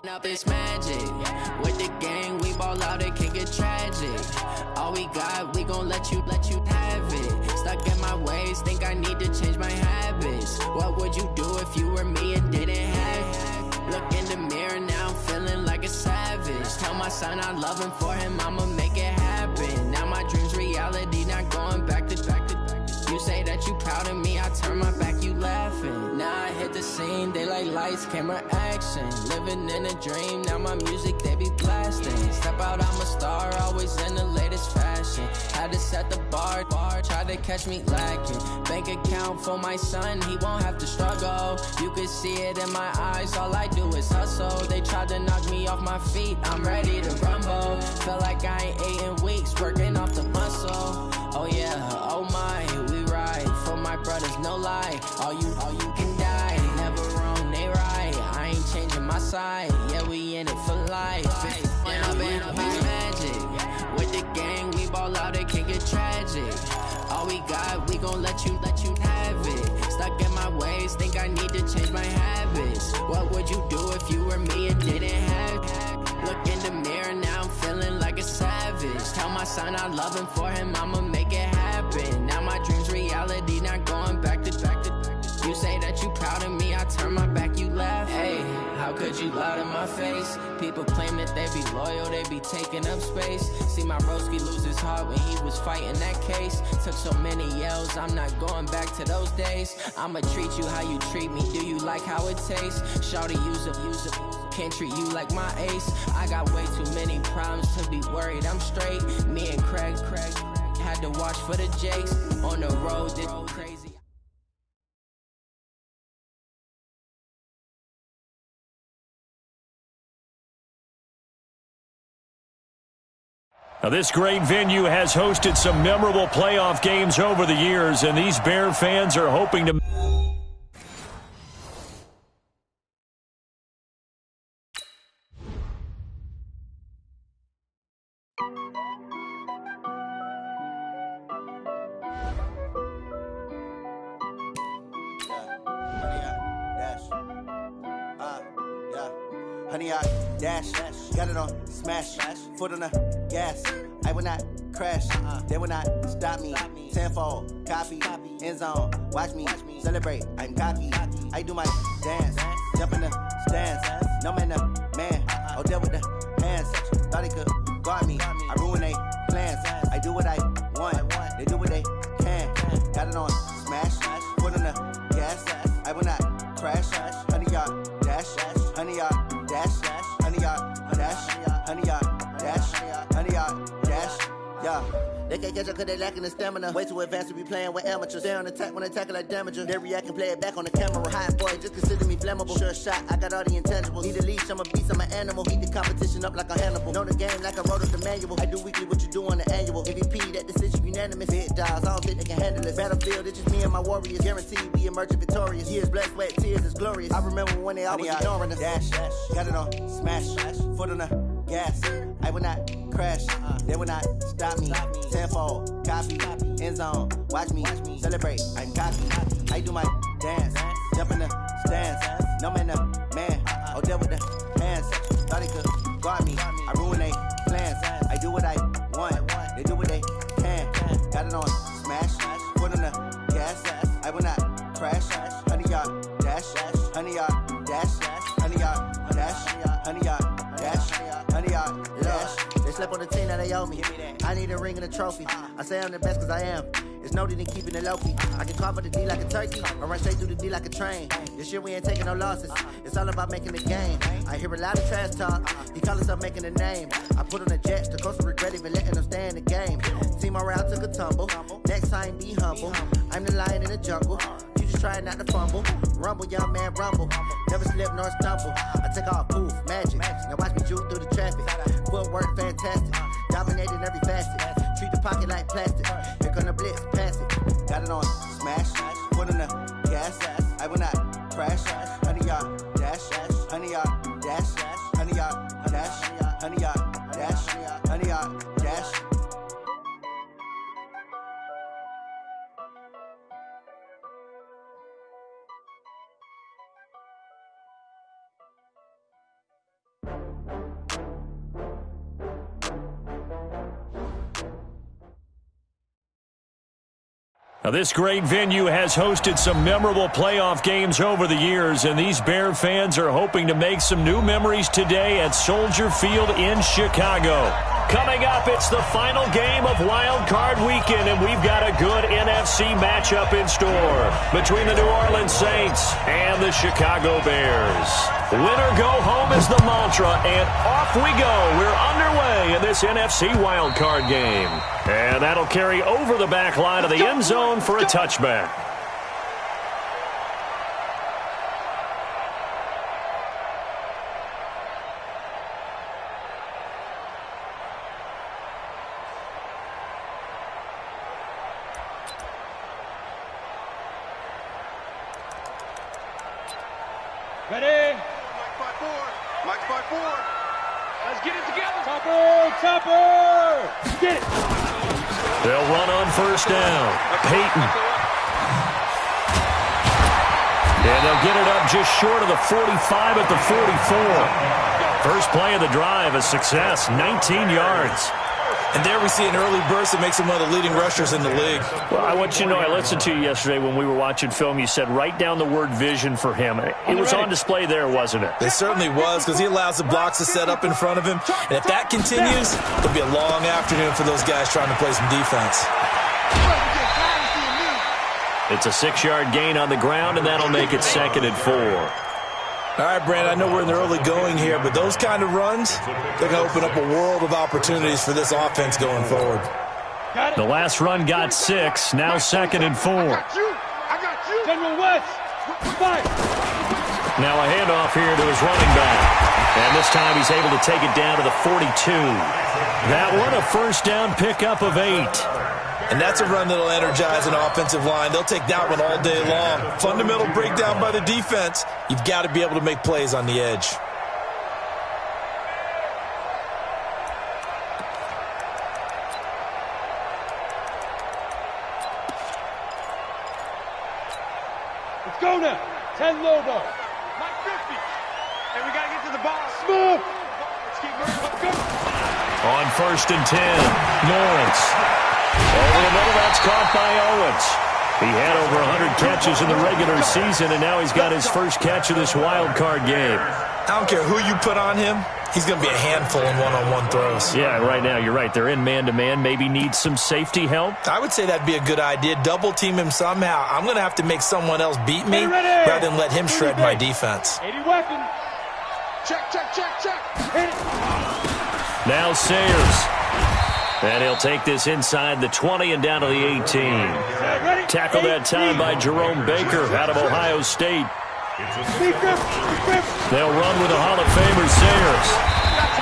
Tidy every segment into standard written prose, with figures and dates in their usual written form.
Up it's magic. With the gang, we ball out, it can get tragic. All we got, we gon' let you have it. Stuck in my ways, think I need to change my habits. What would you do if you were me and didn't have it? Look in the mirror, now I'm feeling like a savage. Tell my son I love him, for him I'ma make it happen. Now my dream's reality, not going back to. You say that you proud of me, I turn my back, you laughing. Now I hit the scene, they like lights, camera, action. Living in a dream, now my music, they be blasting. Step out, I'm a star, always in the latest fashion. Had to set the bar, try to catch me lacking. Bank account for my son, he won't have to struggle. You can see it in my eyes, all I do is hustle. They tried to knock me off my feet, I'm ready to rumble. Feel like I ain't ate in weeks, working off the muscle. Oh yeah, oh my, we ride for my brothers, no lie. All you can die, never wrong, they right. I ain't changing my side, yeah, we in it for life. And I've been magic. With the gang, we ball out, it can get tragic. All we got, we gon' let you have it. Stuck in my ways, think I need to change my habits. What would you do if you were me and didn't have it? Look in the mirror, now I'm feeling like a savage. Tell my son I love him, for him I'ma make it happen. Now my dream's reality, not going back to. You say that you proud of me, I turn my back, you laugh. Hey, how could you lie to my face? People claim that they be loyal, they be taking up space. See my broski lose his heart when he was fighting that case. Took so many yells, I'm not going back to those days. I'ma treat you how you treat me, do you like how it tastes? Shawty, use it. Can't treat you like my ace. I got way too many problems to be worried, I'm straight. Me and Craig had to watch for the Jakes. On the road, this crazy. Now, this great venue has hosted some memorable playoff games over the years, and these Bear fans are hoping to... Honey, I dash, got it on smash, foot on the gas. I will not crash, they will not stop me. Tenfold, copy, end zone, watch me celebrate. I'm cocky, I do my dance, jump in the stands. No man, the man, oh, deal with the hands. Thought he could guard me, I ruin they plans. I do what I want, they do what they can. Got it on smash, foot on the gas. I will not crash, honey, y'all dash, honey, y'all dash, honey, y'all dash, honey, y'all dash, honey, y'all dash, yeah. They can't catch up cause they lacking the stamina. Way too advanced to be playing with amateurs. Stay on attack when they tackle like damager. They react and play it back on the camera. Hot boy, just consider me flammable. Sure shot, I got all the intangibles. Need a leash, I'm a beast, I'm an animal. Heat the competition up like a Hannibal. Know the game like I wrote up the manual. I do weekly what you do on the annual. MVP, that decision unanimous. Big dials, I don't think they can handle it. Battlefield, it's just me and my warriors. Guaranteed we emerging victorious. Years, blood, sweat, tears, it's glorious. I remember when they always ignoring us. Dash, got it on smash, foot on the gas. I will not crash, they will not stop me. Tenfold, copy, end zone, watch me celebrate. I'm cocky, I do my dance, jump in the stands. No man, the man, oh, deal with the hands. Thought he could guard me, I ruin they plans. I do what I want, they do what they can. Got it on smash, foot on the gas. I will not crash, honey, y'all dash, honey, y'all dash, honey, y'all dash, honey, y'all dash, honey, y'all dash. They slept on the team that they owe me. I need a ring and a trophy. I say I'm the best cause I am. It's no need in keeping it low-key. I can carve up the D like a turkey, or run straight through the D like a train. This year we ain't taking no losses. It's all about making the game. I hear a lot of trash talk. He call himself making a name. I put on the jets, the coast will regret even letting them stay in the game. Team morale took a tumble. Next time be humble. I'm the lion in the jungle. You just try not to fumble. Rumble, young man, rumble. Never slip nor stumble. I take off, poof, magic. Now watch me juke through the traffic. Footwork fantastic. Dominating every facet. Treat the pocket like plastic. Here come the blitz, pass it. Got it on smash, foot on the gas. I will not crash. Honey, y'all dash, honey, y'all dash, honey, y'all dash, honey, y'all dash, honey, y'all dash. Now, this great venue has hosted some memorable playoff games over the years, and these Bear fans are hoping to make some new memories today at Soldier Field in Chicago. Coming up, it's the final game of Wild Card Weekend, and we've got a good NFC matchup in store between the New Orleans Saints and the Chicago Bears. Winner go home is the mantra, and off we go. We're underway in this NFC Wild Card game. And that'll carry over the back line of the end zone for a touchback. Ready? Mike 5-4. Let's get it together. Topper. Get it. They'll run on first down. Peyton. And they'll get it up just short of the 45 at the 44. First play of the drive, a success, 19 yards. And there we see an early burst that makes him one of the leading rushers in the league. Well, I want you to know, I listened to you yesterday when we were watching film. You said write down the word vision for him. It was on display there, wasn't it? It certainly was, because he allows the blocks to set up in front of him. And if that continues, it'll be a long afternoon for those guys trying to play some defense. It's a 6-yard gain on the ground, and that'll make it 2nd and 4. All right, Brandon, I know we're in the early going here, but those kind of runs, they're going to open up a world of opportunities for this offense going forward. The last run got 6, now 2nd and 4. I got you. General West. Fight. Now a handoff here to his running back. And this time he's able to take it down to the 42. That one, a first down pickup of 8. And that's a run that'll energize an offensive line. They'll take that one all day long. Fundamental breakdown by the defense. You've got to be able to make plays on the edge. Let's go now. 10 logo. Mike 50. And we got to get to the ball. Smooth. Let's keep moving. Let's go. On first and 10, Lawrence. Over the middle, that's caught by Owens. He had over 100 catches in the regular season, and now he's got his first catch of this wild card game. I don't care who you put on him. He's going to be a handful in one-on-one throws. Yeah, right now, you're right. They're in man-to-man. Maybe needs some safety help. I would say that'd be a good idea. Double-team him somehow. I'm going to have to make someone else beat me rather than let him shred my defense. 80 weapon. Check. Hit it. Now Sayers. And he'll take this inside the 20 and down to the 18. Tackled that time by Jerome Baker out of Ohio State. They'll run with the Hall of Famer Sayers.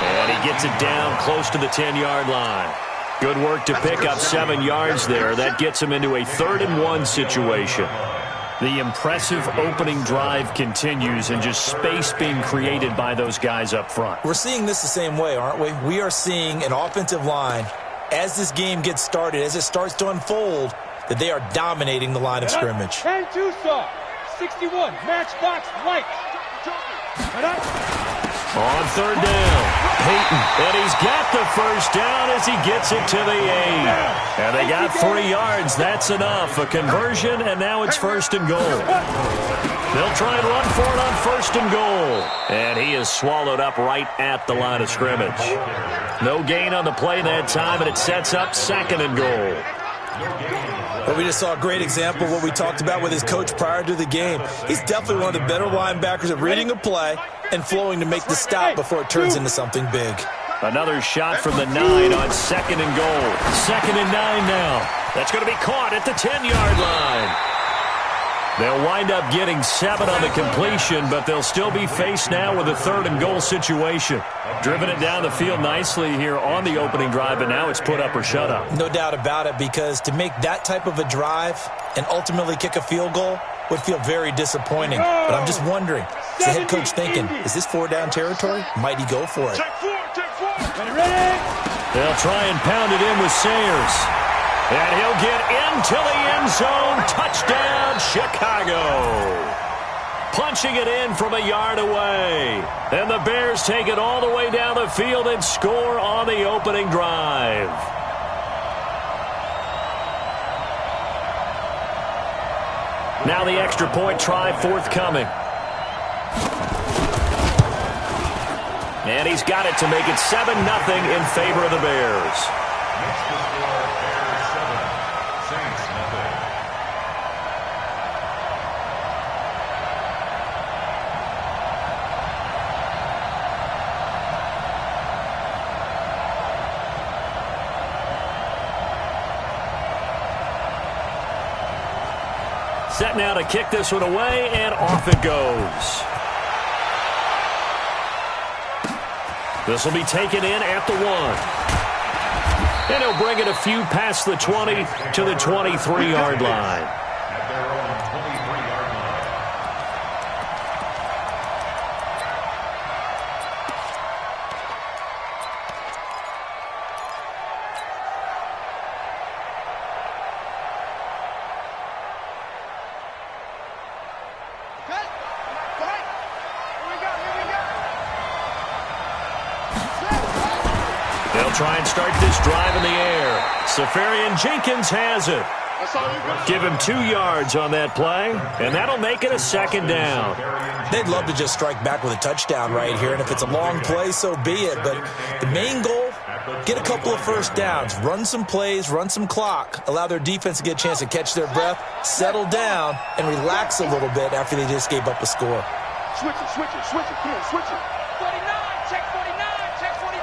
And he gets it down close to the 10-yard line. Good work to pick up 7 yards there. That gets him into a 3rd and 1 situation. The impressive opening drive continues, and just space being created by those guys up front. We're seeing this the same way, aren't we? We are seeing an offensive line, as this game gets started, as it starts to unfold, that they are dominating the line of scrimmage. 10-2 saw. 61. Matchbox light. On 3rd down, Peyton. And he's got the first down as he gets it to the 8. And they got 3 yards. That's enough. A conversion, and now it's 1st and goal. They'll try and run for it on 1st and goal. And he is swallowed up right at the line of scrimmage. No gain on the play that time, and it sets up 2nd and goal. Well, we just saw a great example of what we talked about with his coach prior to the game. He's definitely one of the better linebackers at reading a play and flowing to make the stop before it turns into something big. Another shot from the 9 on 2nd and goal. 2nd and 9 now. That's going to be caught at the 10-yard line. They'll wind up getting 7 on the completion, but they'll still be faced now with a 3rd and goal situation. Driven it down the field nicely here on the opening drive, but now it's put up or shut up. No doubt about it, because to make that type of a drive and ultimately kick a field goal would feel very disappointing. But I'm just wondering, is the head coach thinking, is this 4-down territory? Might he go for it? Take four. Ready? They'll try and pound it in with Sayers. And he'll get into the end zone. Touchdown, Chicago. Punching it in from a yard away. And the Bears take it all the way down the field and score on the opening drive. Now the extra point try forthcoming. And he's got it to make it 7-0 in favor of the Bears. Set now to kick this one away, and off it goes. This will be taken in at the 1. And he'll bring it a few past the 20 to the 23-yard line. Try and start this drive in the air. Safarian Jenkins has it. Give him 2 yards on that play, and that'll make it a 2nd down. They'd love to just strike back with a touchdown right here, and if it's a long play, so be it. But the main goal, get a couple of first downs, run some plays, run some clock, allow their defense to get a chance to catch their breath, settle down, and relax a little bit after they just gave up a score. Switch it, come on, switch it. 49, check 49, check 49.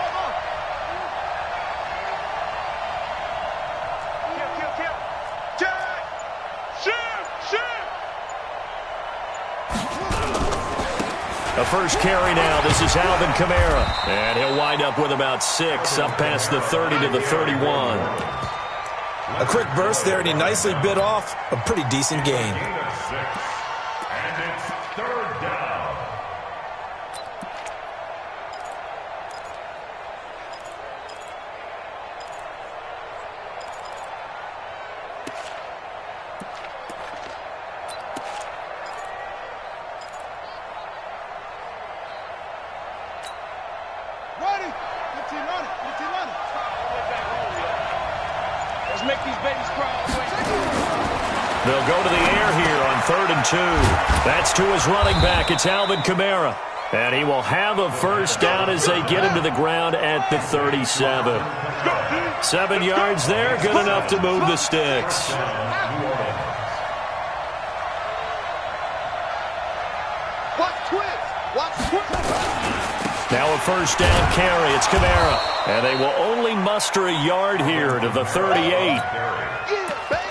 The first carry now. This is Alvin Kamara. And he'll wind up with about 6 up past the 30 to the 31. A quick burst there, and he nicely bit off a pretty decent gain. And it's 3rd down. Let's make these babies cry. They'll go to the air here on 3rd and 2. That's to his running back. It's Alvin Kamara. And he will have a first down as they get him to the ground at the 37. 7 yards there, good enough to move the sticks. Now a first down carry. It's Kamara. And they will only muster a yard here to the 38.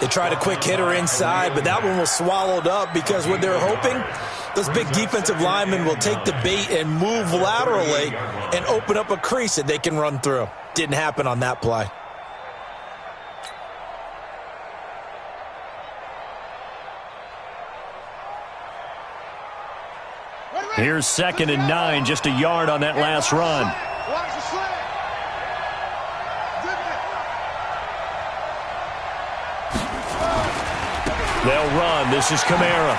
They tried a quick hitter inside, but that one was swallowed up because what they're hoping, those big defensive linemen will take the bait and move laterally and open up a crease that they can run through. Didn't happen on that play. Here's 2nd and 9, just a yard on that last run. They'll run. This is Kamara.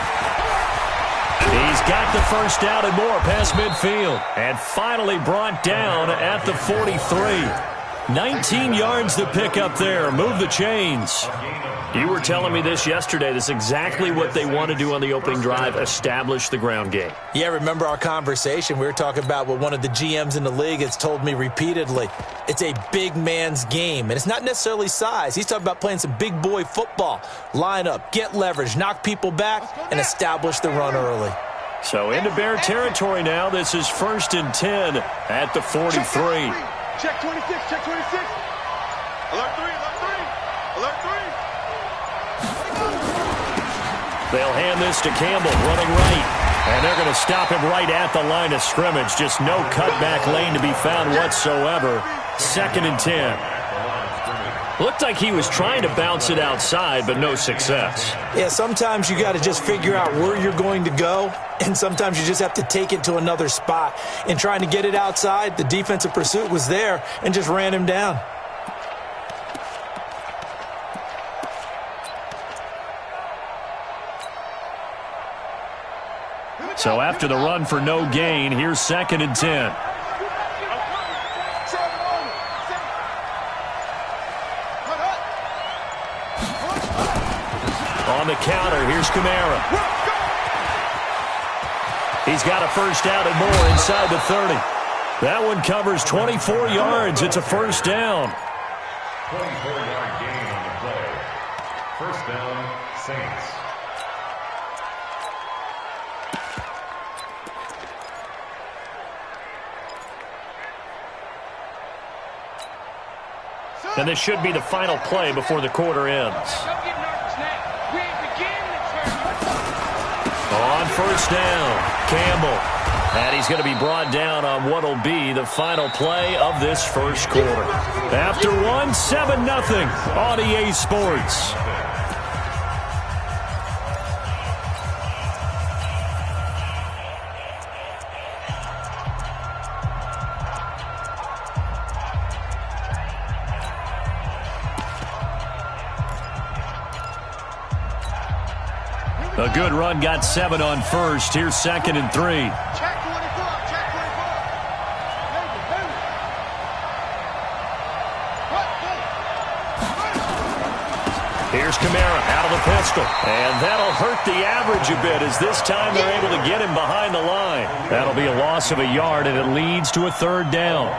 He's got the first down and more past midfield. And finally brought down at the 43. 19 yards to pick up there. Move the chains. You were telling me this yesterday. This is exactly what they want to do on the opening drive, establish the ground game. Yeah, remember our conversation? We were talking about what one of the GMs in the league has told me repeatedly. It's a big man's game, and it's not necessarily size. He's talking about playing some big boy football. Line up, get leverage, knock people back, and establish the run early. So into Bear territory now. This is 1st and 10 at the 43. Check 26, check 26. Alert 3, alert 3, alert 3. They'll hand this to Campbell, running right. And they're going to stop him right at the line of scrimmage. Just no cutback lane to be found whatsoever. 2nd and 10. Looked like he was trying to bounce it outside, but no success. Yeah, sometimes you got to just figure out where you're going to go, and sometimes you just have to take it to another spot. In trying to get it outside, the defensive pursuit was there and just ran him down. So after the run for no gain, here's 2nd and 10. On the counter, here's Kamara. He's got a first down and more inside the 30. That one covers 24 yards. It's a first down. 24-yard gain on the play. First down, Saints. And this should be the final play before the quarter ends. On first down, Campbell. And he's going to be brought down on what will be the final play of this first quarter. After one, 7-0 on EA Sports. A good run, got 7 on first. Here's 2nd and 3. Check 24, check 24. Here's Kamara out of the pistol. And that'll hurt the average a bit as this time they're able to get him behind the line. That'll be a loss of a yard, and it leads to a 3rd down.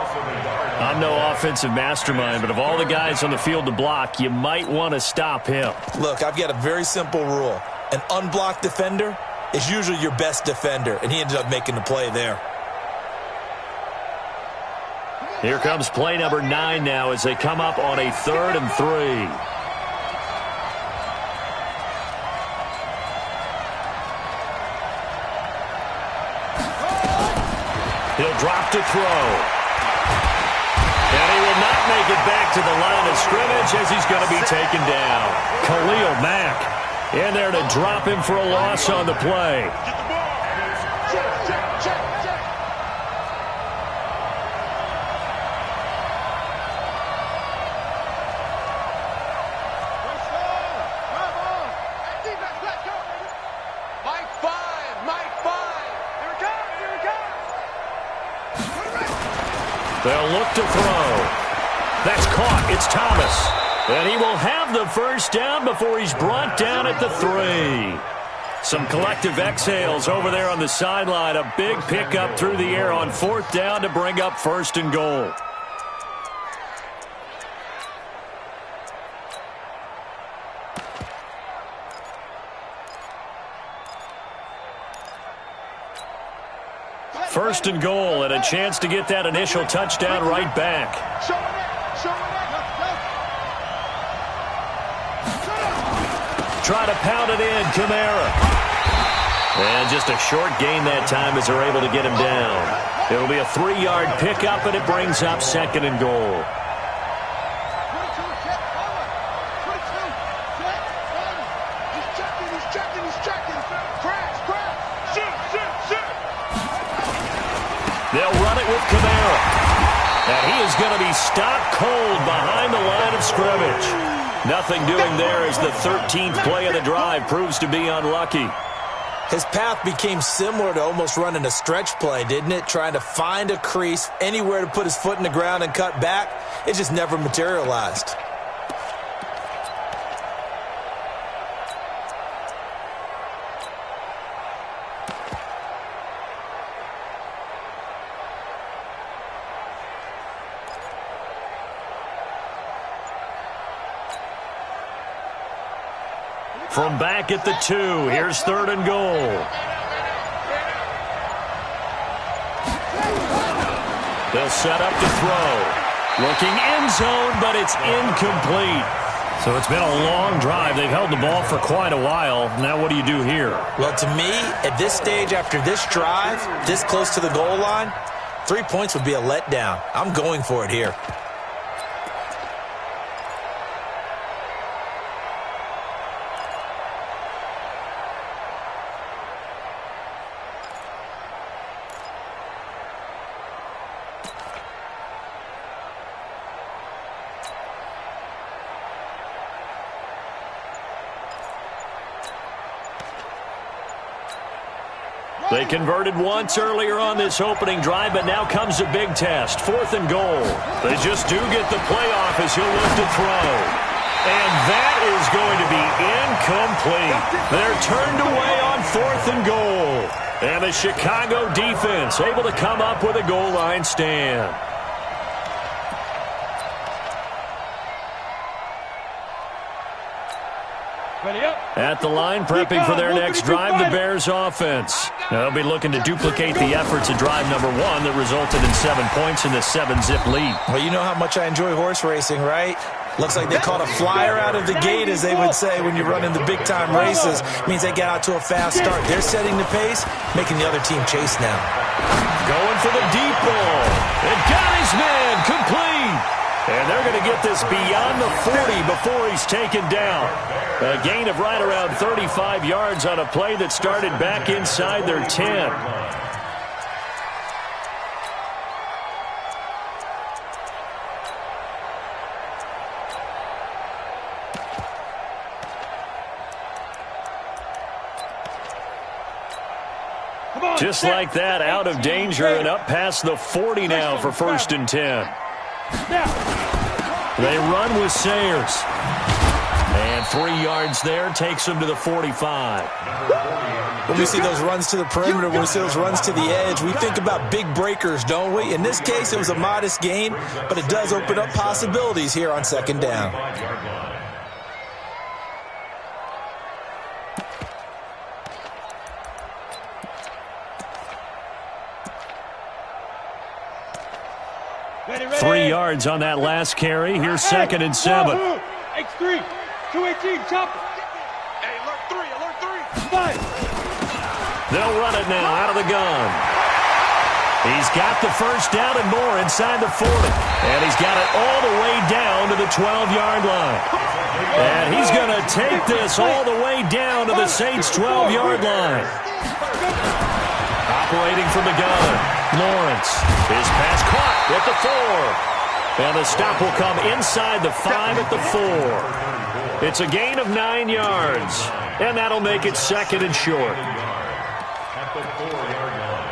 I'm no offensive mastermind, but of all the guys on the field to block, you might want to stop him. Look, I've got a very simple rule. An unblocked defender is usually your best defender, and he ended up making the play there. Here comes play number 9 now as they come up on a 3rd and 3. He'll drop to throw. And he will not make it back to the line of scrimmage as he's going to be taken down. Khalil Mack in there to drop him for a loss on the play. They'll look to throw. That's caught. It's Thomas. And he will have the first down before he's brought down at the 3. Some collective exhales over there on the sideline. A big pickup through the air on 4th down to bring up 1st and goal. First and goal, and a chance to get that initial touchdown right back. Try to pound it in, Kamara. And just a short gain that time as they're able to get him down. It'll be a 3-yard pickup, and it brings up 2nd and goal. They'll run it with Kamara. And he is going to be stopped cold behind the line of scrimmage. Nothing doing there as the 13th play of the drive proves to be unlucky. His path became similar to almost running a stretch play, didn't it? Trying to find a crease, anywhere to put his foot in the ground and cut back. It just never materialized. From back at the 2, here's 3rd and goal. They'll set up to throw. Looking end zone, but it's incomplete. So it's been a long drive. They've held the ball for quite a while. Now what do you do here? Well, to me, at this stage after this drive, this close to the goal line, 3 points would be a letdown. I'm going for it here. They converted once earlier on this opening drive, but now comes a big test. 4th and goal. They just do get the playoff as he'll look to throw. And that is going to be incomplete. They're turned away on 4th and goal. And the Chicago defense able to come up with a goal line stand. At the line, prepping for their next drive, the Bears offense. They'll be looking to duplicate the efforts of drive number 1 that resulted in 7 points in the 7-zip lead. Well, you know how much I enjoy horse racing, right? Looks like they caught a flyer out of the gate, as they would say when you run in the big-time races. Means they get out to a fast start. They're setting the pace, making the other team chase now. Going for the deep ball. It got his man complete. And they're going to get this beyond the 40 before he's taken down. A gain of right around 35 yards on a play that started back inside their 10. Just like that, out of danger and up past the 40 now for 1st and 10. They run with Sayers. And 3 yards there takes them to the 45. When we see those runs to the perimeter, when we see those runs to the edge, we think about big breakers, don't we? In this case, it was a modest gain, but it does open up possibilities here on 2nd down. Ready. 3 yards on that last carry. Here's 2nd and 7. X3, 218, chopper. Hey, alert 3. Fire. They'll run it now out of the gun. He's got the 1st down and more inside the 40. And he's got it all the way down to the 12-yard line. And he's going to take this all the way down to the Saints' 12-yard line. Operating from the gun, Lawrence. His pass caught at the 4. And the stop will come inside the 5 at the 4. It's a gain of 9 yards. And that'll make it 2nd and short. At the 4-yard line.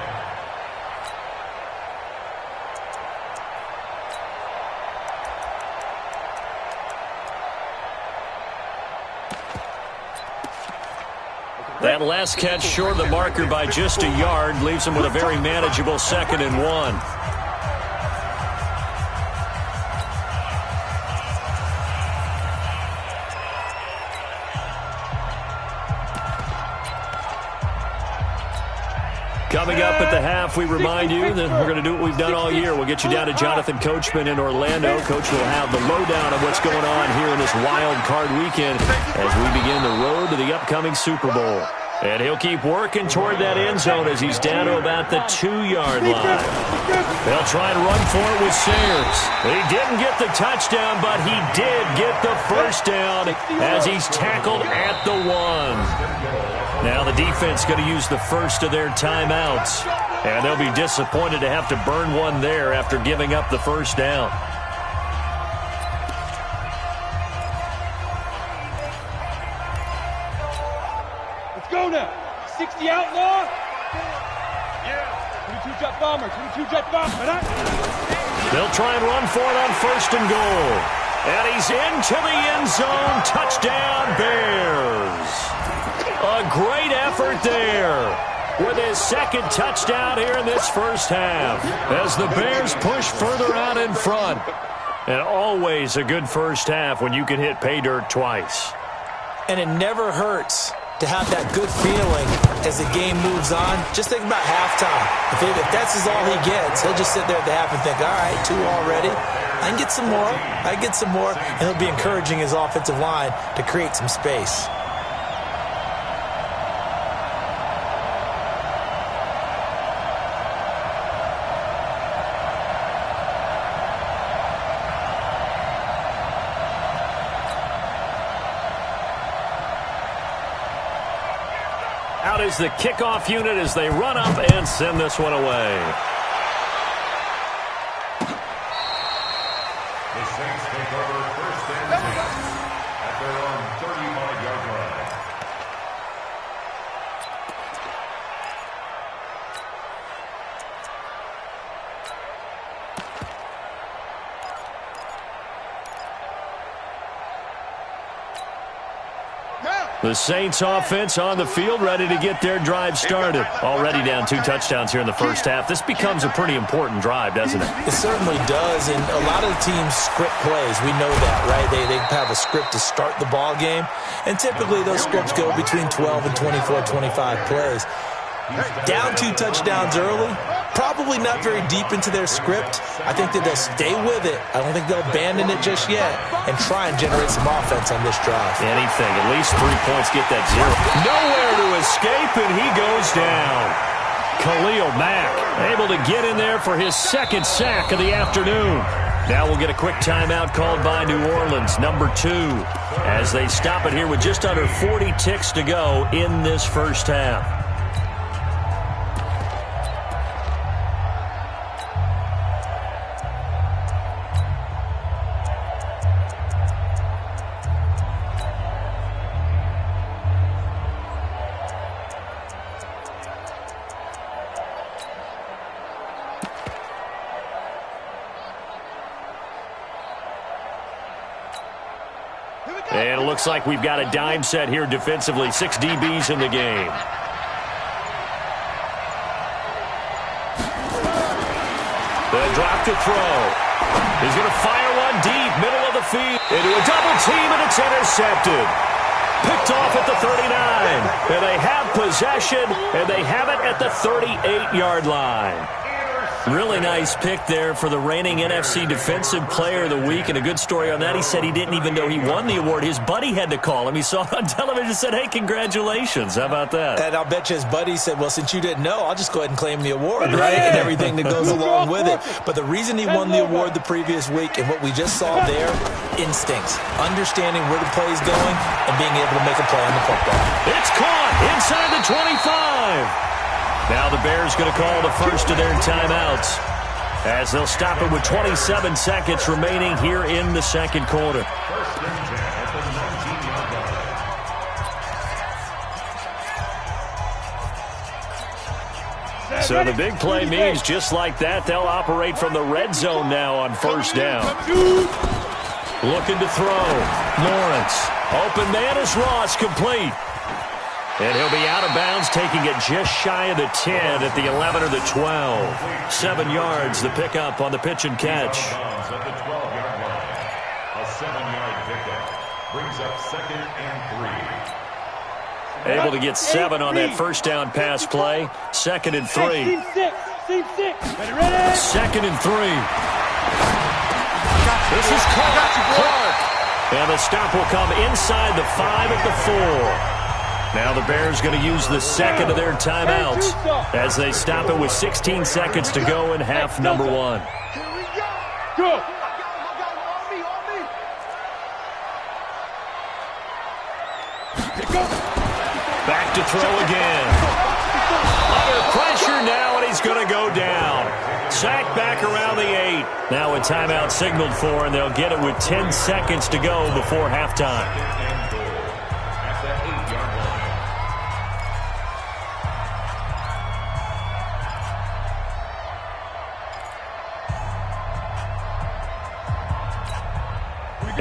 That last catch short of the marker by just a yard leaves him with a very manageable 2nd and 1. Coming up at the half, we remind you that we're going to do what we've done all year. We'll get you down to Jonathan Coachman in Orlando. Coach will have the lowdown of what's going on here in this wild card weekend as we begin the road to the upcoming Super Bowl. And he'll keep working toward that end zone as he's down to about the 2-yard line. They'll try and run for it with Sayers. He didn't get the touchdown, but he did get the 1st down as he's tackled at the 1. Now the defense going to use the 1st of their timeouts. And they'll be disappointed to have to burn one there after giving up the 1st down. Let's go now. 60 outlaw. Yeah. 22 jet bomber. 22 jet bomber. They'll try and run for it on 1st and goal. And he's into the end zone. Touchdown, Bears. A great effort there with his 2nd touchdown here in this 1st half as the Bears push further out in front. And always a good 1st half when you can hit pay dirt twice. And it never hurts to have that good feeling as the game moves on. Just think about halftime. If that's all he gets, he'll just sit there at the half and think, all right, 2 already. I can get some more. I can get some more. And he'll be encouraging his offensive line to create some space. Out is the kickoff unit as they run up and send this one away. The Saints take over 1st and 10 at their own 35-yard line. The Saints offense on the field, ready to get their drive started. Already down 2 touchdowns here in the first half. This becomes a pretty important drive, doesn't it? It certainly does, and a lot of the teams script plays. We know that, right? They have a script to start the ball game, and typically those scripts go between 12 and 24, 25 plays. Down 2 touchdowns early, probably not very deep into their script. I think that they'll stay with it. I don't think they'll abandon it just yet and try and generate some offense on this drive. Anything, at least 3 points, get that 0. Nowhere to escape, and he goes down. Khalil Mack able to get in there for his 2nd sack of the afternoon. Now we'll get a quick timeout called by New Orleans, number 2, as they stop it here with just under 40 ticks to go in this first half. And it looks like we've got a dime set here defensively. 6 DBs in the game. The drop to throw. He's going to fire one deep, middle of the field. Into a double team, and it's intercepted. Picked off at the 39. And they have possession, and they have it at the 38-yard line. Really nice pick there for the reigning NFC Defensive Player of the Week, and a good story on that. He said he didn't even know he won the award. His buddy had to call him. He saw it on television and said, hey, congratulations. How about that? And I'll bet you his buddy said, well, since you didn't know, I'll just go ahead and claim the award, right? And everything that goes along with it. But the reason he won the award the previous week and what we just saw there, instincts, understanding where the play is going and being able to make a play on the football. It's caught inside the 25. Now the Bears going to call the first of their timeouts as they'll stop it with 27 seconds remaining here in the second quarter. So the big play means just like that, they'll operate from the red zone now on first down. Looking to throw. Lawrence. Open man is Ross, complete. And he'll be out of bounds, taking it just shy of the 10 at the 11 or the 12. 7 yards, the pickup on the pitch and catch. At the 12-yard line. A 7-yard pickup brings up 2nd and 3. Able to get 7 on that first down pass play. 2nd and 3. 2nd and 3. This is Clark. And the stop will come inside the 5 at the 4. Now the Bears going to use the second of their timeouts as they stop it with 16 seconds to go in half number 1. Go. Back to throw again. Under pressure now, and he's going to go down. Sacked back around the 8. Now a timeout signaled for, and they'll get it with 10 seconds to go before halftime.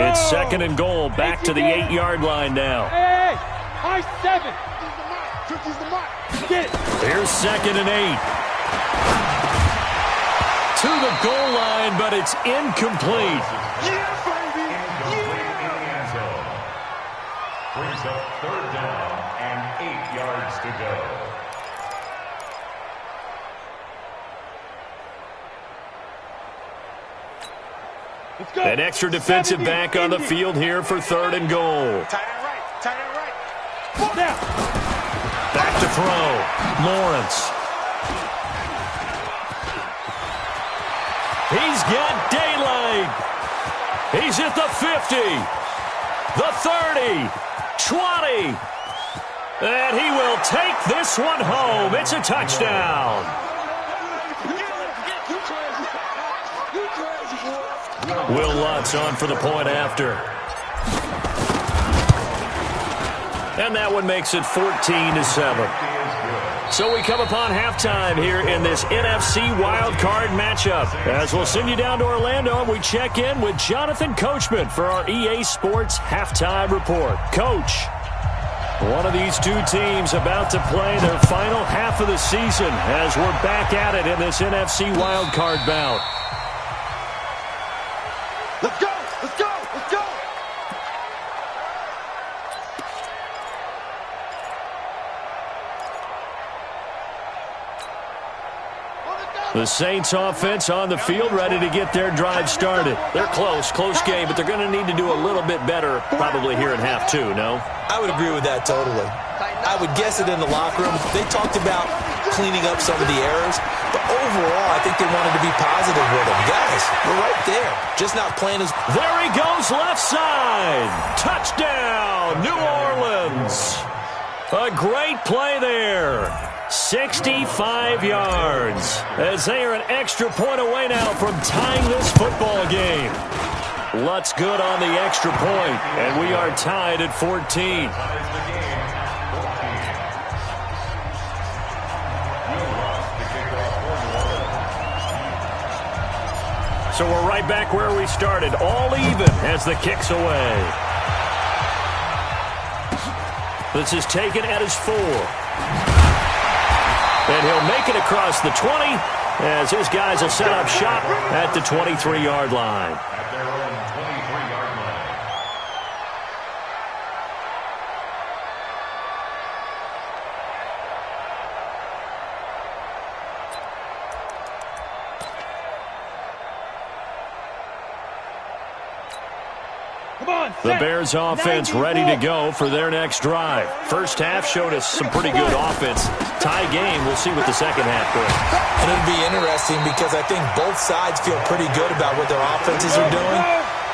It's 2nd and goal, back to the 8-yard line now. Hey, high 7. Get it. Here's 2nd and 8. To the goal line, but it's incomplete. Incomplete in the end zone. Brings up 3rd down and 8 yards to go. An extra defensive back on the field here for 3rd and goal. Back to throw. Lawrence. He's got daylight. He's at the 50. The 30. 20. And he will take this one home. It's a touchdown. Will Lutz on for the point after. And that one makes it 14-7. So we come upon halftime here in this NFC wildcard matchup. As we'll send you down to Orlando, we check in with Jonathan Coachman for our EA Sports Halftime Report. Coach. One of these two teams about to play their final half of the season as we're back at it in this NFC wildcard bout. Let's go! Let's go! Let's go! The Saints offense on the field, ready to get their drive started. They're close game, but they're going to need to do a little bit better probably here in half two, no? I would agree with that totally. I would guess it in the locker room. They talked about cleaning up some of the errors, but overall, I think they wanted to be positive with them. Guys, we're right there. Just not playing as... There he goes, left side. Touchdown, New Orleans. A great play there. 65 yards as they are an extra point away now from tying this football game. Lutz good on the extra point, and we are tied at 14. So we're right back where we started, all even as the kick's away. This is taken at his 4. And he'll make it across the 20 as his guys will set up shop at the 23-yard line. At their own 23-yard line. The Bears offense ready to go for their next drive. First half showed us some pretty good offense. Tie game, we'll see what the second half brings. And it'll be interesting because I think both sides feel pretty good about what their offenses are doing.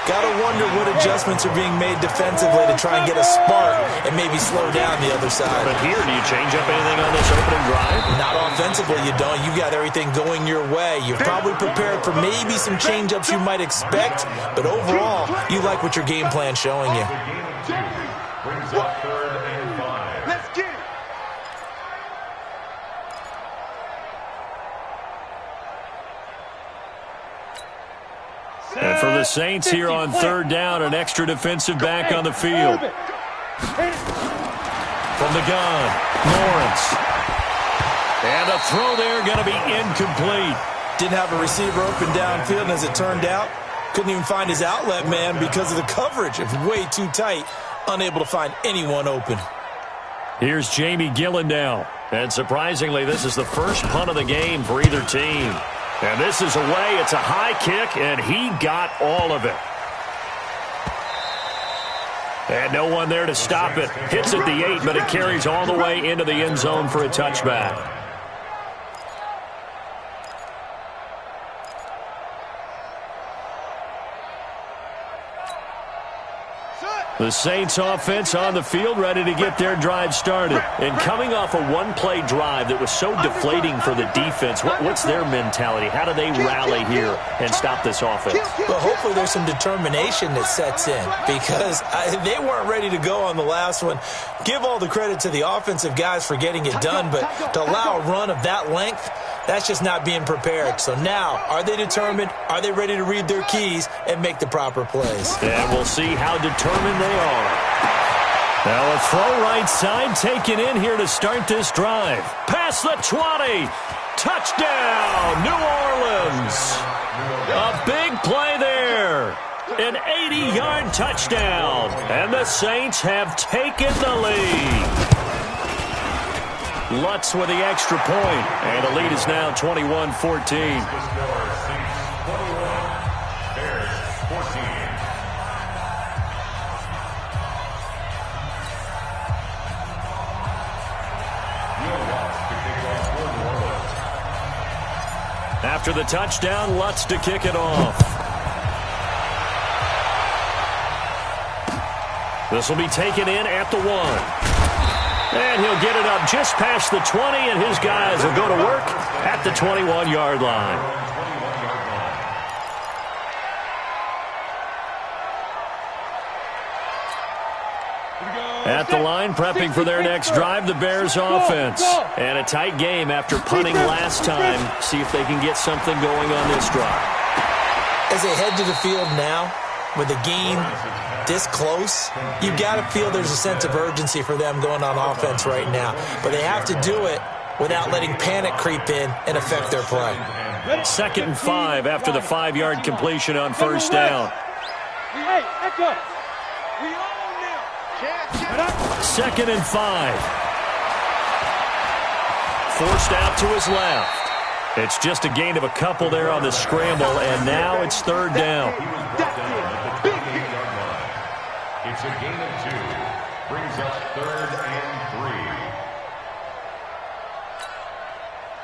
Gotta wonder what adjustments are being made defensively to try and get a spark and maybe slow down the other side. But here, do you change up anything on this opening drive? Not offensively, you don't. You've got everything going your way. You're probably prepared for maybe some change-ups you might expect, but overall, you like what your game plan's showing you. The gain of 2 brings up 3rd and 5. Let's get it! And for the Saints here on 3rd down, an extra defensive back on the field. From the gun, Lawrence. And a throw there going to be incomplete. Didn't have a receiver open downfield, and as it turned out, couldn't even find his outlet man because of the coverage. It was way too tight, unable to find anyone open. Here's Jamie Gillen now. And surprisingly, this is the first punt of the game for either team. And this is away. It's a high kick, and he got all of it. And no one there to stop it. Hits at the 8, but it carries all the way into the end zone for a touchback. The Saints offense on the field ready to get their drive started. And coming off a one-play drive that was so deflating for the defense, what's their mentality? How do they rally here and stop this offense? Well, hopefully there's some determination that sets in because they weren't ready to go on the last one. Give all the credit to the offensive guys for getting it done, but to allow a run of that length, that's just not being prepared. So now, are they determined? Are they ready to read their keys and make the proper plays? And we'll see how determined they are. Now a throw right side taken in here to start this drive. Past the 20. Touchdown, New Orleans. A big play there. An 80-yard touchdown. And the Saints have taken the lead. Lutz with the extra point, and the lead is now 21-14. After the touchdown, Lutz to kick it off. This will be taken in at the 1. And he'll get it up just past the 20, and his guys will go to work at the 21-yard line. At the line, prepping for their next drive, the Bears offense. And a tight game after punting last time. See if they can get something going on this drive. As they head to the field now, with the game this close, you got to feel there's a sense of urgency for them going on offense right now. But they have to do it without letting panic creep in and affect their play. 2nd and 5 after the 5-yard completion on first down. Hey, echo. We own them. 2nd and 5. Forced out to his left. It's just a gain of a couple there on the scramble, and now it's 3rd down. It's a gain of 2. Brings us 3rd and 3.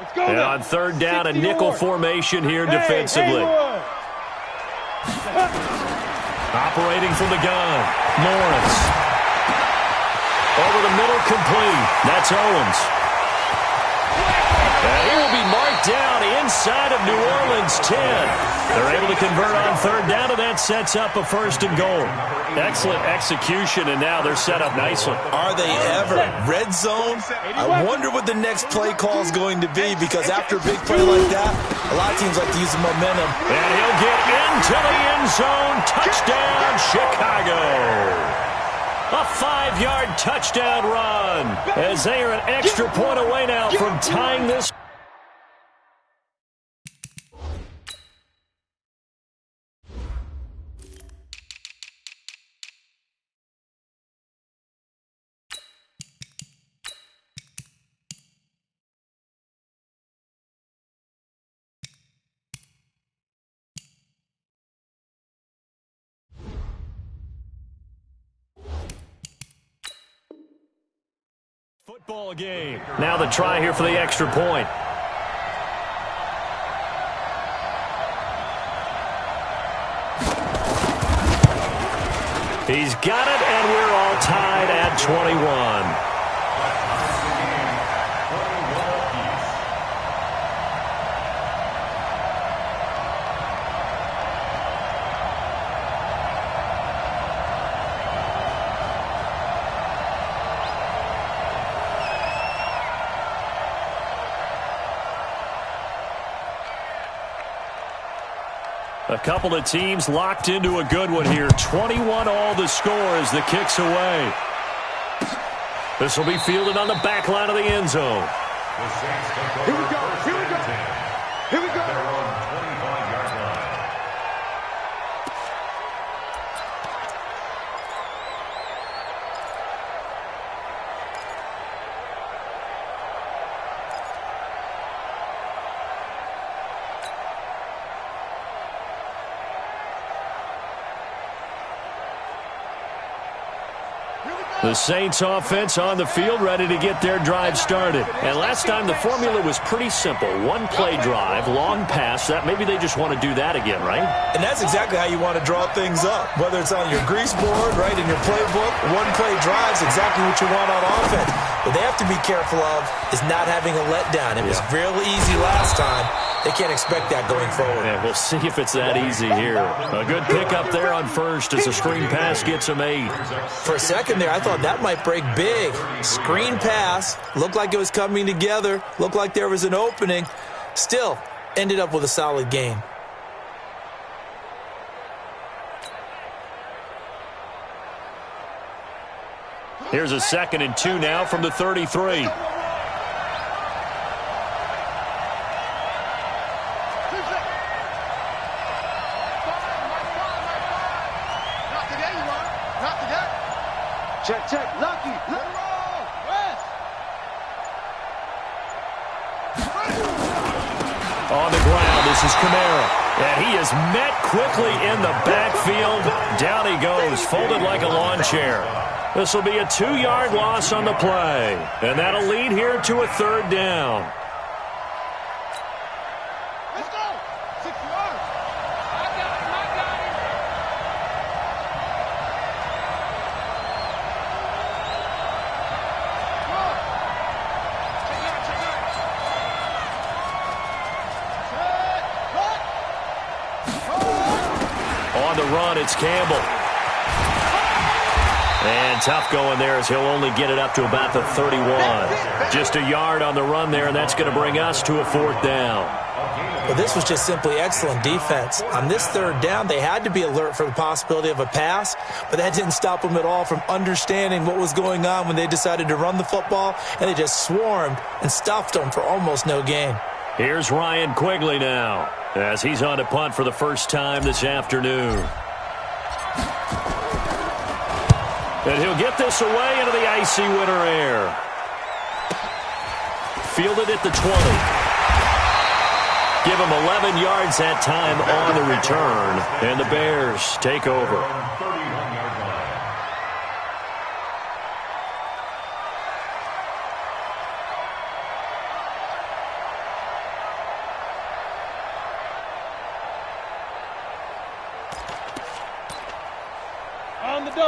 Let's go. And on 3rd down, a nickel formation here defensively. Operating from the gun, Lawrence. Over the middle, complete. That's Owens. And he will be marked down inside of New Orleans 10. They're able to convert on 3rd down, and that sets up a 1st and goal. Excellent execution, and now they're set up nicely. Are they ever? Red zone? I wonder what the next play call is going to be, because after a big play like that, a lot of teams like to use the momentum. And he'll get into the end zone. Touchdown, Chicago. A 5-yard touchdown run as they are an extra point away now from tying this. Football game. Now the try here for the extra point. He's got it, and we're all tied at 21. A couple of teams locked into a good one here. 21 all the score as the kick's away. This will be fielded on the back line of the end zone. Here we go. Here we go. Here we go. They're on 25-yard line. The Saints offense on the field, ready to get their drive started. And last time the formula was pretty simple. One play drive, long pass. That maybe they just want to do that again, right? And that's exactly how you want to draw things up. Whether it's on your grease board, right, in your playbook, one play drive is exactly what you want on offense. What they have to be careful of is not having a letdown. It was real easy last time. They can't expect that going forward. Yeah, we'll see if it's that easy here. A good pickup there on first as a screen pass gets them 8. For a second there, I thought that might break big. Screen pass. Looked like it was coming together. Looked like there was an opening. Still, ended up with a solid game. Here's a 2nd and 2 now from the 33. Check, check. Lucky. Let it roll. West. On the ground, this is Kamara. And he is met quickly in the backfield. Down he goes, folded like a lawn chair. This will be a 2-yard loss on the play. And that'll lead here to a 3rd down. Let's go. 6 yards. I got him. On the run, it's Campbell. And tough going there as he'll only get it up to about the 31. Just a yard on the run there, and that's going to bring us to a 4th down. Well, this was just simply excellent defense. On this third down, they had to be alert for the possibility of a pass, but that didn't stop them at all from understanding what was going on when they decided to run the football, and they just swarmed and stuffed them for almost no gain. Here's Ryan Quigley now, as he's on to punt for the first time this afternoon. And he'll get this away into the icy winter air. Fielded at the 20. Give him 11 yards that time on the return, and the Bears take over.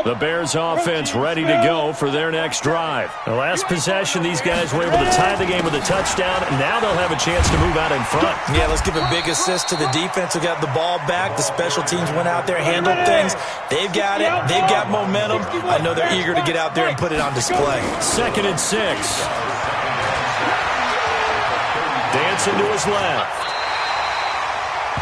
The Bears offense ready to go for their next drive. The last possession, these guys were able to tie the game with a touchdown, and now they'll have a chance to move out in front. Yeah, let's give a big assist to the defense who got the ball back. The special teams went out there, handled things. They've got it. They've got momentum. I know they're eager to get out there and put it on display. 2nd and 6. Dancing to his left.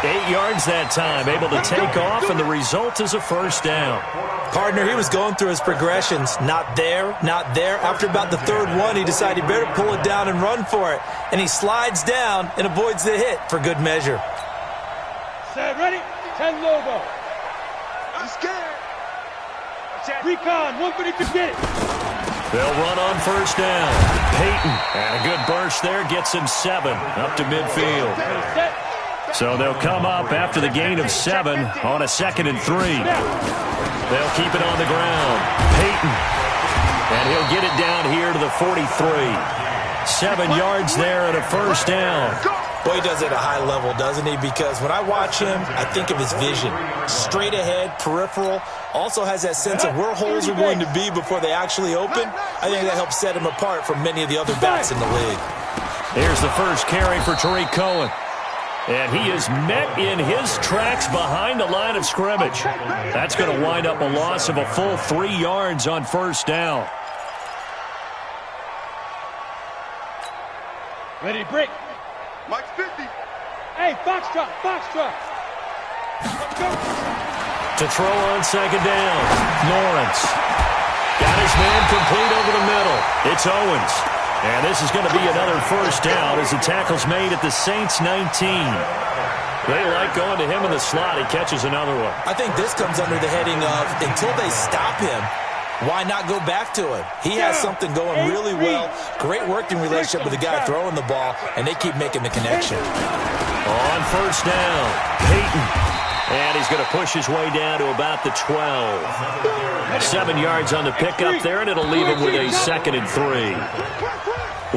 8 yards that time, able to take off, and the result is a first down. Partner, he was going through his progressions. Not there, not there. After about the third one, he decided he better pull it down and run for it. And he slides down and avoids the hit for good measure. Set, ready? 10 logo. I'm scared. Recon, 152, get it. They'll run on first down. Peyton, and a good burst there, gets him 7 up to midfield. So they'll come up after the gain of 7 on a 2nd and 3. They'll keep it on the ground. Peyton. And he'll get it down here to the 43. 7 yards there and a first down. Boy, he does it at a high level, doesn't he? Because when I watch him, I think of his vision. Straight ahead, peripheral. Also has that sense of where holes are going to be before they actually open. I think that helps set him apart from many of the other backs in the league. Here's the first carry for Tariq Cohen. And he is met in his tracks behind the line of scrimmage. That's going to wind up a loss of a full 3 yards on first down. Ready, break. Mike's 50. Hey, Foxtrot, Foxtrot. To throw on second down, Lawrence. Got his man complete over the middle. It's Owens. And this is going to be another first down as the tackle's made at the Saints 19. They like going to him in the slot. He catches another one. I think this comes under the heading of until they stop him, why not go back to him? He has something going really well. Great working relationship with the guy throwing the ball, and they keep making the connection. On first down, Peyton. And he's going to push his way down to about the 12. 7 yards on the pickup there, and it'll leave him with a 2nd and 3.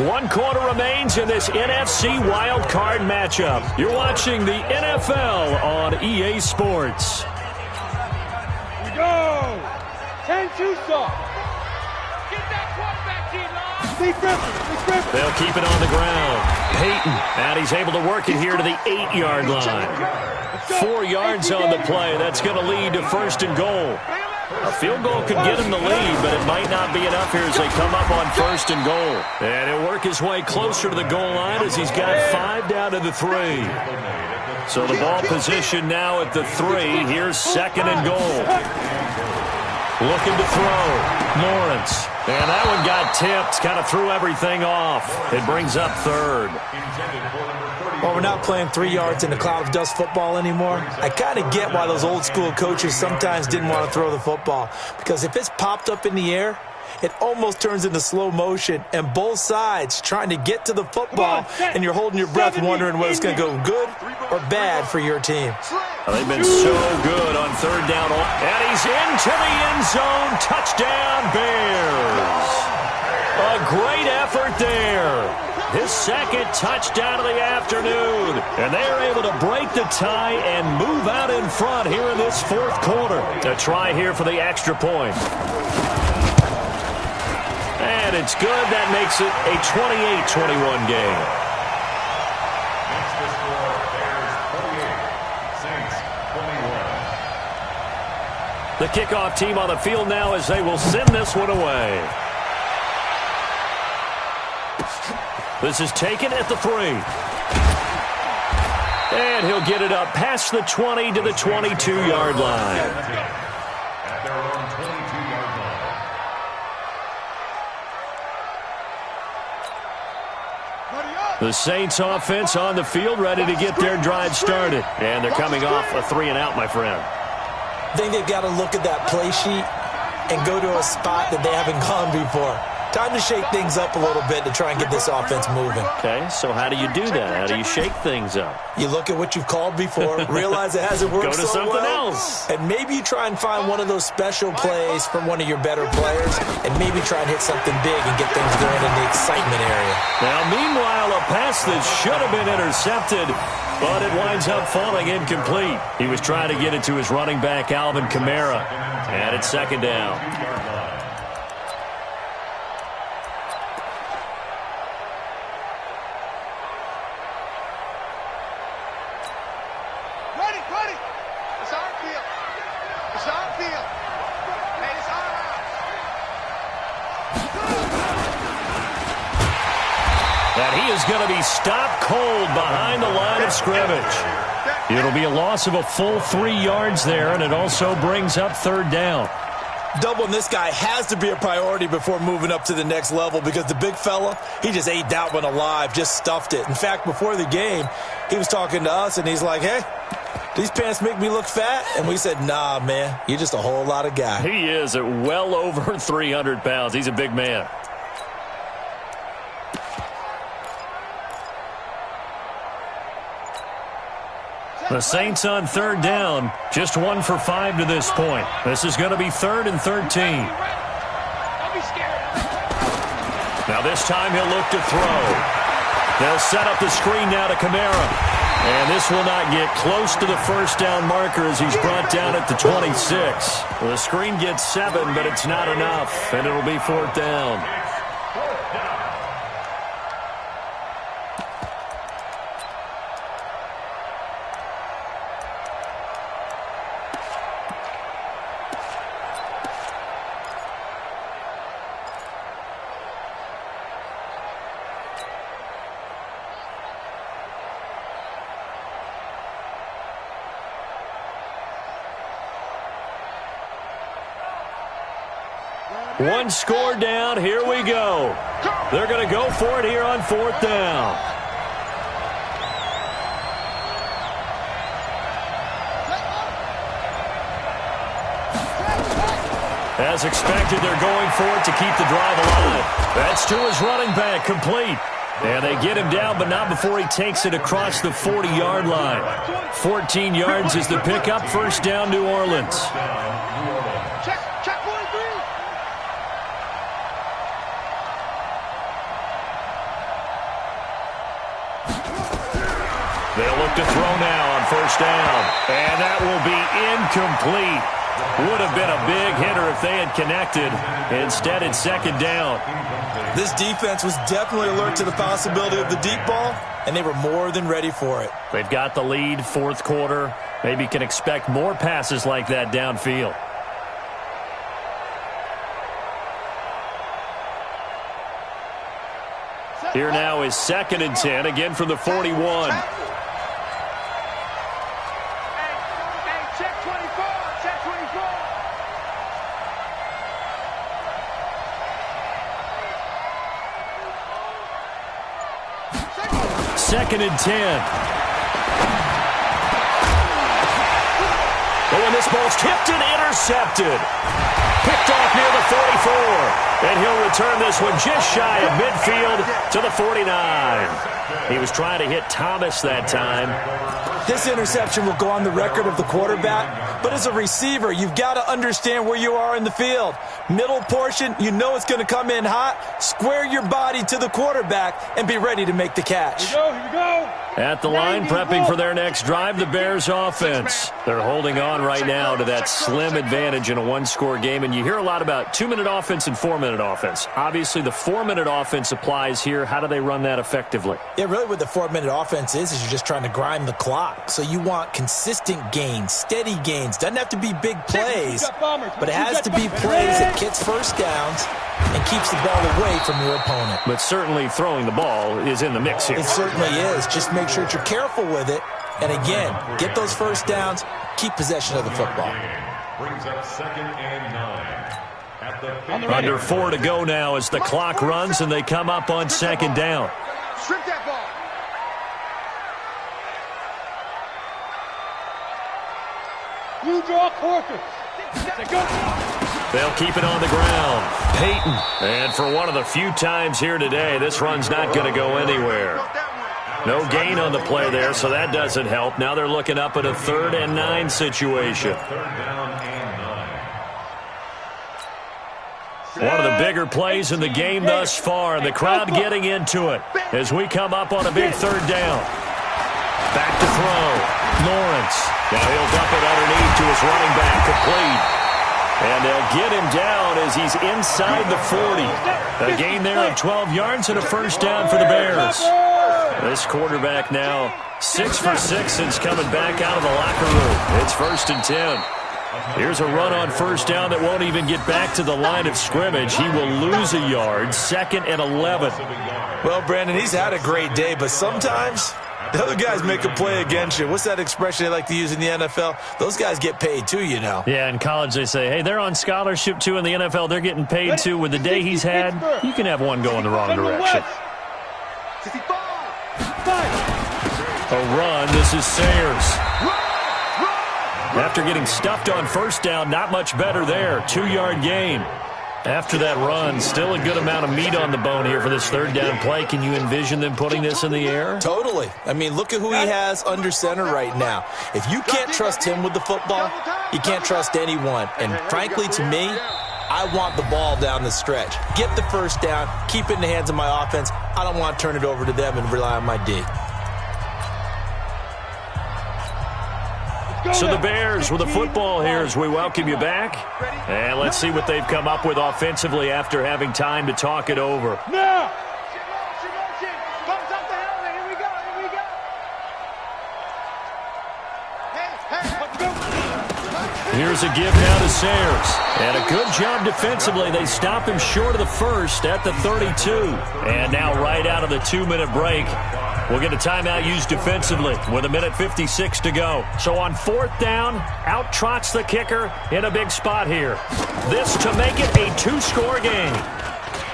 1 quarter remains in this NFC Wild Card matchup. You're watching the NFL on EA Sports. Here we go. 10-2 soft. Get that quarterback, T-Law. Lee Griffin. They'll keep it on the ground. Peyton, and he's able to work it here to the 8-yard line. 4 yards on the play. That's going to lead to 1st and goal. A field goal could get him the lead, but it might not be enough here as they come up on 1st and goal. And he'll work his way closer to the goal line as he's got 5 down to the 3. So the ball position now at the 3. Here's 2nd and goal. Looking to throw. Lawrence. And that one got tipped. Kind of threw everything off. It brings up 3rd. Well, we're not playing 3 yards in a cloud of dust football anymore. I kind of get why those old school coaches sometimes didn't want to throw the football. Because if it's popped up in the air, it almost turns into slow motion. And both sides trying to get to the football, and you're holding your breath wondering whether it's going to go good or bad for your team. They've been so good on 3rd down. And he's into the end zone. Touchdown, Bears. A great effort there. His 2nd touchdown of the afternoon. And they're able to break the tie and move out in front here in this 4th quarter. A try here for the extra point. And it's good. That makes it a 28-21 game. Next to score, Bears 48, Saints 21. The kickoff team on the field now as they will send this one away. This is taken at the 3. And he'll get it up past the 20 to the 22-yard line. At their own 22-yard line. The Saints offense on the field, ready to get their drive started. And they're coming off a 3-and-out, my friend. I think they've got to look at that play sheet and go to a spot that they haven't gone before. Time to shake things up a little bit to try and get this offense moving. Okay, so how do you do that? How do you shake things up? You look at what you've called before, realize it hasn't worked Go to so something well, else. and maybe you try and find one of those special plays from one of your better players, and maybe try and hit something big and get things going in the excitement area. Now, meanwhile, a pass that should have been intercepted, but it winds up falling incomplete. He was trying to get it to his running back, Alvin Kamara, and it's second down. Going to be stopped cold behind the line of scrimmage. It'll be a loss of a full 3 yards there, and it also brings up third down. Doubling this guy has to be a priority before moving up to the next level because the big fella, he just ate that one alive, just stuffed it. In fact, before the game, he was talking to us, and he's like, hey, these pants make me look fat? And we said, nah, man, you're just a whole lot of guy. He is at well over 300 pounds. He's a big man. The Saints on third down, just 1 for 5 to this point. This is going to be 3rd and 13. Now this time he'll look to throw. They'll set up the screen now to Kamara. And this will not get close to the first down marker as he's brought down at the 26. The screen gets 7, but it's not enough, and it'll be 4th down. One score down. Here we go. They're going to go for it here on 4th down. As expected, they're going for it to keep the drive alive. That's to his running back, complete. And they get him down, but not before he takes it across the 40-yard line. 14 yards is the pickup. First down, New Orleans. They'll look to throw now on first down. And that will be incomplete. Would have been a big hitter if they had connected. Instead, it's second down. This defense was definitely alert to the possibility of the deep ball, and they were more than ready for it. They've got the lead, 4th quarter. Maybe can expect more passes like that downfield. Here now is 2nd and 10, again from the 41. Second and 10. Oh, and this ball's tipped and intercepted. Picked off near the 44. And he'll return this one just shy of midfield to the 49. He was trying to hit Thomas that time. This interception will go on the record of the quarterback, but as a receiver, you've got to understand where you are in the field. Middle portion, you know it's going to come in hot. Square your body to the quarterback and be ready to make the catch. Here we go. At the line, prepping for their next drive, the Bears offense. They're holding on right now to that slim advantage in a one-score game, and you hear a lot about 2-minute offense and 4-minute offense. Obviously, the 4-minute offense applies here. How do they run that effectively? Yeah, really what the 4-minute offense is you're just trying to grind the clock. So you want consistent gains, steady gains. Doesn't have to be big plays, but it has to be plays that gets first downs and keeps the ball away from your opponent. But certainly throwing the ball is in the mix here. It certainly is. Just make sure that you're careful with it And again, get those first downs, keep possession of the football. Brings up 2nd and 9. Under 4 to go now as the clock runs and they come up on 2nd down. Strip that ball. You draw quarters. They'll keep it on the ground. Peyton. And for one of the few times here today, this run's not going to go anywhere. No gain on the play there, so that doesn't help. Now they're looking up at a 3rd and 9 situation. 3rd down and 9. One of the bigger plays in the game thus far, and the crowd getting into it as we come up on a big 3rd down. Back to throw. Lawrence. Now he'll dump it underneath to his running back, complete. And they'll get him down as he's inside the 40. A gain there of 12 yards and a first down for the Bears. This quarterback now 6 for 6 since coming back out of the locker room. It's 1st and 10. Here's a run on first down that won't even get back to the line of scrimmage. He will lose a yard, 2nd and 11. Well, Brandon, he's had a great day, but sometimes the other guys make a play against you. What's that expression they like to use in the NFL? Those guys get paid too, you know. Yeah, in college they say, hey, they're on scholarship too. In the NFL, they're getting paid too. With the day he's had, you can have one go in the wrong direction. A run. This is Sayers. After getting stuffed on first down, not much better there. 2-yard gain. After that run, still a good amount of meat on the bone here for this 3rd down play. Can you envision them putting this in the air? Totally. I mean, look at who he has under center right now. If you can't trust him with the football, you can't trust anyone. And frankly, to me, I want the ball down the stretch. Get the first down, keep it in the hands of my offense. I don't want to turn it over to them and rely on my D. So the Bears with the football here as we welcome you back. And let's see what they've come up with offensively after having time to talk it over. Now! Here's a give now to Sayers. And a good job defensively. They stop him short of the first at the 32. And now right out of the 2-minute break, we'll get a timeout used defensively with 1:56 to go. So on 4th down, out trots the kicker in a big spot here. This to make it a 2-score game.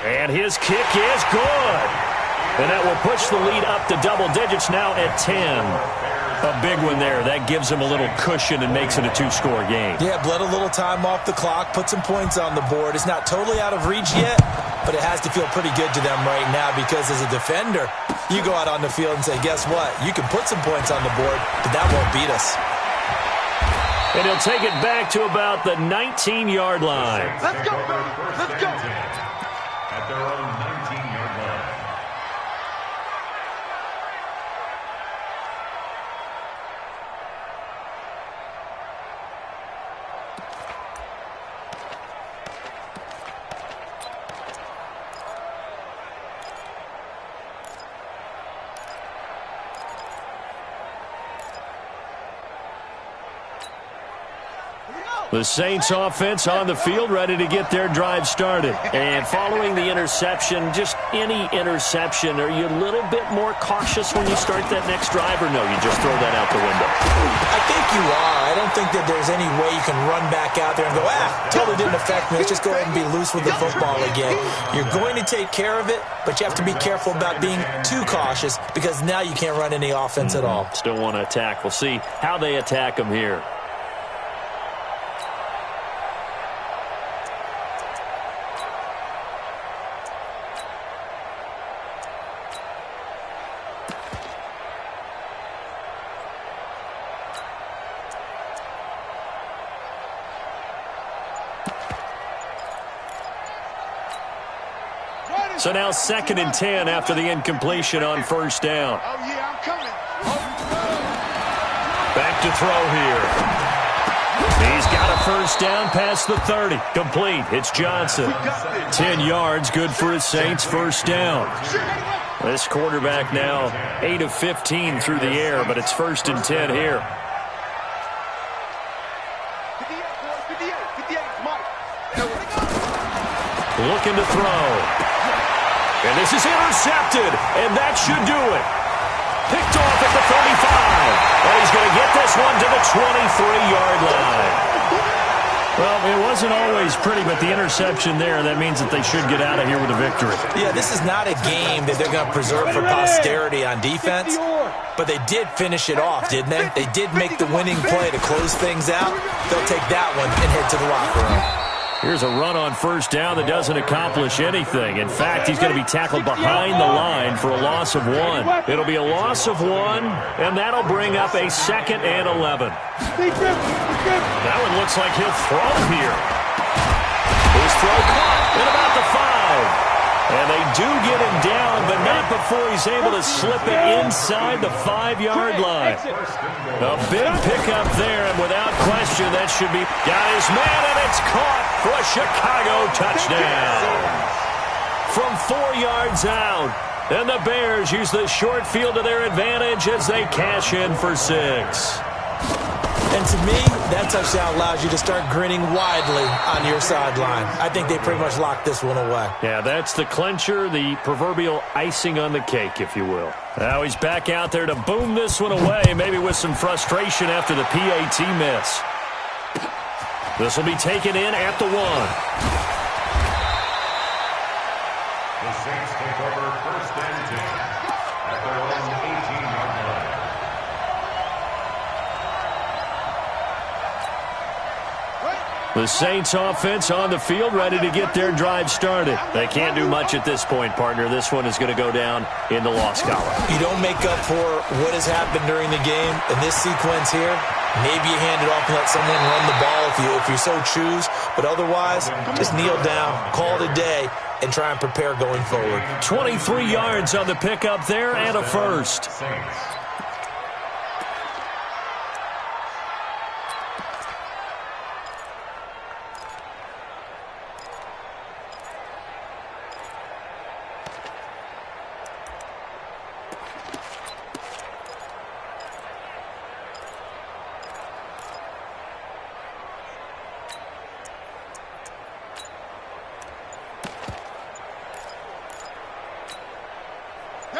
And his kick is good. And that will push the lead up to double digits now at 10. A big one there. That gives him a little cushion and makes it a 2-score game. Yeah, bled a little time off the clock, put some points on the board. It's not totally out of reach yet, but it has to feel pretty good to them right now because as a defender, you go out on the field and say, guess what? You can put some points on the board, but that won't beat us. And he'll take it back to about the 19-yard line. Let's go! Let's go! At their own 19-yard line. The Saints offense on the field, ready to get their drive started. And following the interception, just any interception, are you a little bit more cautious when you start that next drive, or no, you just throw that out the window? I think you are. I don't think that there's any way you can run back out there and go, totally didn't affect me. Let's just go ahead and be loose with the football again. You're going to take care of it, but you have to be careful about being too cautious because now you can't run any offense at all. Still want to attack. We'll see how they attack them here. So now 2nd and 10 after the incompletion on first down. Oh, yeah, I'm coming. Back to throw here. He's got a first down past the 30. Complete. It's Johnson. 10 yards, good for his Saints first down. This quarterback now 8 of 15 through the air, but it's 1st and 10 here. 58, Mike. Looking to throw. And this is intercepted, and that should do it. picked off at the 35. And he's going to get this one to the 23-yard line. Well, it wasn't always pretty, but the interception there, that means that they should get out of here with a victory. Yeah, this is not a game that they're going to preserve for posterity on defense, but they did finish it off, didn't they? They did make the winning play to close things out. They'll take that one and head to the locker room. Here's a run on first down that doesn't accomplish anything. In fact, he's going to be tackled behind the line for a loss of 1. It'll be a loss of 1, and that'll bring up a 2nd and 11. That one looks like he'll throw here. His throw caught at about the 5. And they do get him down, but not before he's able to slip it inside the 5-yard line. A big pickup there, and without question, that should be got his man, and it's caught for a Chicago touchdown. From 4 yards out, and the Bears use the short field to their advantage as they cash in for 6. And to me, that touchdown allows you to start grinning widely on your sideline. I think they pretty much locked this one away. Yeah, that's the clincher, the proverbial icing on the cake, if you will. Now he's back out there to boom this one away, maybe with some frustration after the PAT miss. This will be taken in at the 1. The Saints take over 1st and 10 at their own 18-yard line. The Saints offense on the field, ready to get their drive started. They can't do much at this point, partner. This one is going to go down in the loss column. You don't make up for what has happened during the game. In this sequence here, maybe you hand it off and let someone run the ball if you so choose. But otherwise, just kneel down, call it a day, and try and prepare going forward. 23 yards on the pickup there and a first.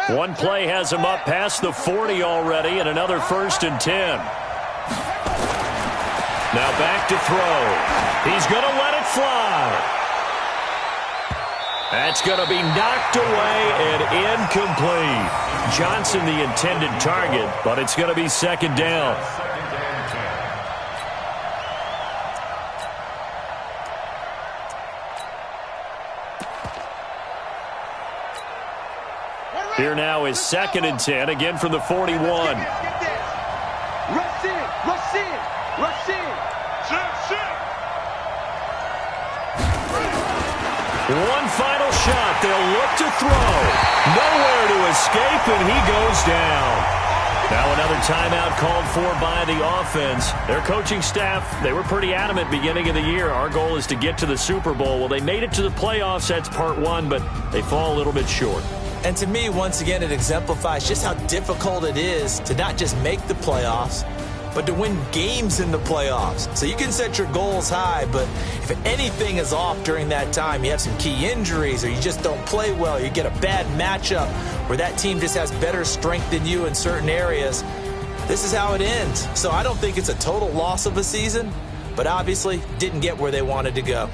One play has him up past the 40 already, and another 1st and 10. Now back to throw. He's going to let it fly. That's going to be knocked away and incomplete. Johnson the intended target, but it's going to be 2nd down. Here now is 2nd and 10, again from the 41. Rush in, rush in, rush in. One final shot. They'll look to throw. Nowhere to escape, and he goes down. Now another timeout called for by the offense. Their coaching staff, they were pretty adamant beginning of the year. Our goal is to get to the Super Bowl. Well, they made it to the playoffs. That's part 1, but they fall a little bit short. And to me, once again, it exemplifies just how difficult it is to not just make the playoffs, but to win games in the playoffs. So you can set your goals high, but if anything is off during that time, you have some key injuries or you just don't play well, you get a bad matchup where that team just has better strength than you in certain areas, this is how it ends. So I don't think it's a total loss of a season, but obviously didn't get where they wanted to go.